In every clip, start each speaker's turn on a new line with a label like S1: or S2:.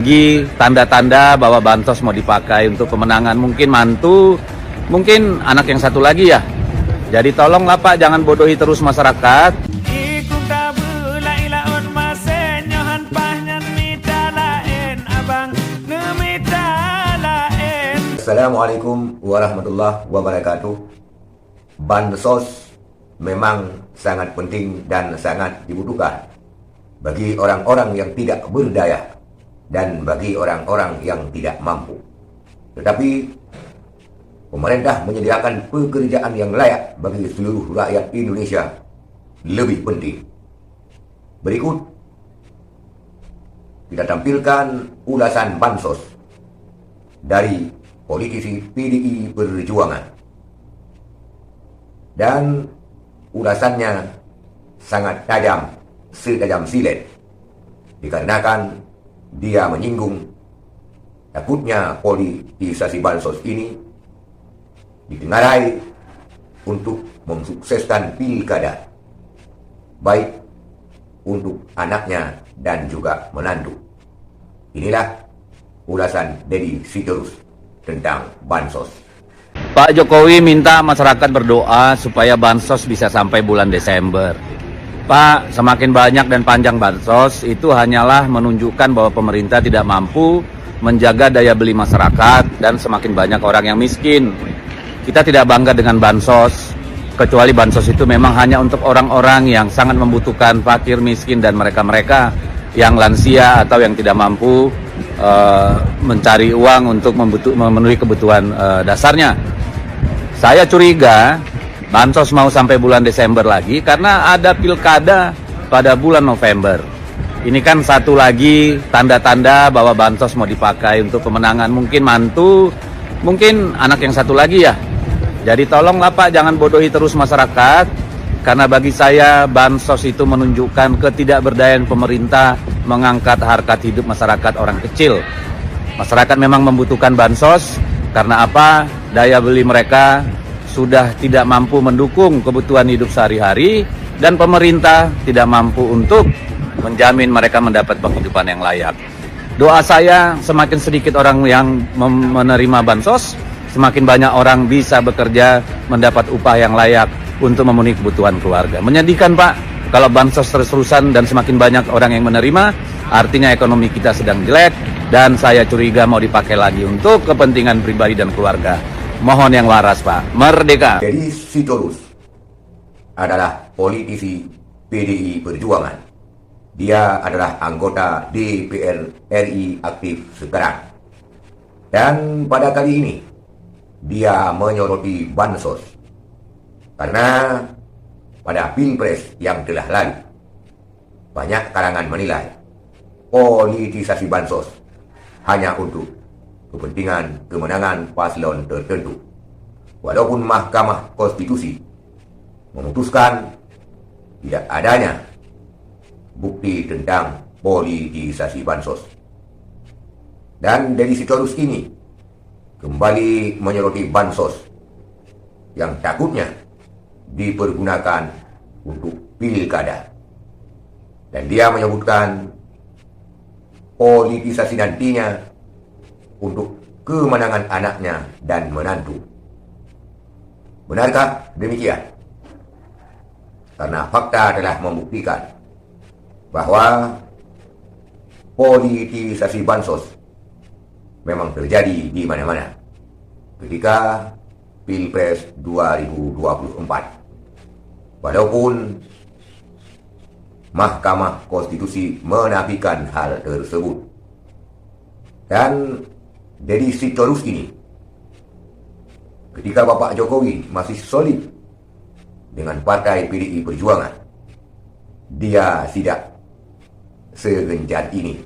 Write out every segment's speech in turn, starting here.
S1: Lagi tanda-tanda bahwa bansos mau dipakai untuk pemenangan, mungkin mantu, mungkin anak yang satu lagi ya. Jadi tolonglah Pak, jangan bodohi terus masyarakat.
S2: Assalamualaikum warahmatullahi wabarakatuh. Bansos memang sangat penting dan sangat dibutuhkan bagi orang-orang yang tidak berdaya dan bagi orang-orang yang tidak mampu. Tetapi pemerintah menyediakan pekerjaan yang layak bagi seluruh rakyat Indonesia lebih penting. Berikut kita tampilkan ulasan bansos dari politisi PDI Perjuangan. Dan ulasannya sangat tajam, setajam silet, dikarenakan dia menyinggung takutnya politisasi bansos ini ditengarai untuk mensukseskan pilkada, baik untuk anaknya dan juga menantu. Inilah ulasan Deddy Sitorus tentang bansos.
S1: Pak Jokowi minta masyarakat berdoa supaya bansos bisa sampai bulan Desember. Pak, semakin banyak dan panjang bansos itu hanyalah menunjukkan bahwa pemerintah tidak mampu menjaga daya beli masyarakat dan semakin banyak orang yang miskin. Kita tidak bangga dengan bansos, kecuali bansos itu memang hanya untuk orang-orang yang sangat membutuhkan, fakir, miskin, dan mereka-mereka yang lansia atau yang tidak mampu mencari uang untuk memenuhi kebutuhan dasarnya. Saya curiga bansos mau sampai bulan Desember lagi karena ada pilkada pada bulan November. Ini kan satu lagi tanda-tanda bahwa bansos mau dipakai untuk pemenangan, mungkin mantu, mungkin anak yang satu lagi ya. Jadi tolonglah Pak, jangan bodohi terus masyarakat, karena bagi saya bansos itu menunjukkan ketidakberdayaan pemerintah mengangkat harkat hidup masyarakat orang kecil. Masyarakat memang membutuhkan bansos, karena apa? Daya beli mereka sudah tidak mampu mendukung kebutuhan hidup sehari-hari, dan pemerintah tidak mampu untuk menjamin mereka mendapat penghidupan yang layak. Doa saya, semakin sedikit orang yang menerima bansos, semakin banyak orang bisa bekerja mendapat upah yang layak untuk memenuhi kebutuhan keluarga. Menyedihkan Pak, kalau bansos terus-terusan dan semakin banyak orang yang menerima, artinya ekonomi kita sedang jelek, dan saya curiga mau dipakai lagi untuk kepentingan pribadi dan keluarga. Mohon yang waras Pak, merdeka.
S2: Deddy Sitorus adalah politisi PDI Perjuangan. Dia adalah anggota DPR RI aktif sekarang. Dan pada kali ini, dia menyoroti bansos. Karena pada Pilpres yang telah lalu, banyak kalangan menilai politisasi bansos hanya untuk kepentingan kemenangan paslon tertentu. Walaupun Mahkamah Konstitusi memutuskan tidak adanya bukti tentang politisasi bansos. Dan dari Sitorus ini kembali menyoroti bansos yang takutnya dipergunakan untuk pilkada. Dan dia menyebutkan politisasi nantinya untuk kemenangan anaknya dan menantu. Benarkah demikian? Karena fakta telah membuktikan bahwa politisasi bansos memang terjadi di mana-mana ketika Pilpres 2024. Walaupun Mahkamah Konstitusi menafikan hal tersebut. Dan Deddy Sitorus ini, ketika Bapak Jokowi masih solid dengan partai PDI Perjuangan, dia tidak segencar ini,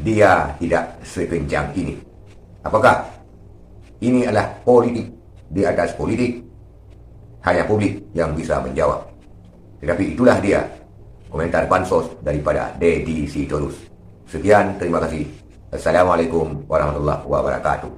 S2: dia tidak sekencang ini. Apakah ini adalah politik di atas politik? Hanya publik yang bisa menjawab. Tetapi itulah dia komentar bansos daripada Deddy Sitorus. Sekian, terima kasih. Assalamualaikum warahmatullahi wabarakatuh.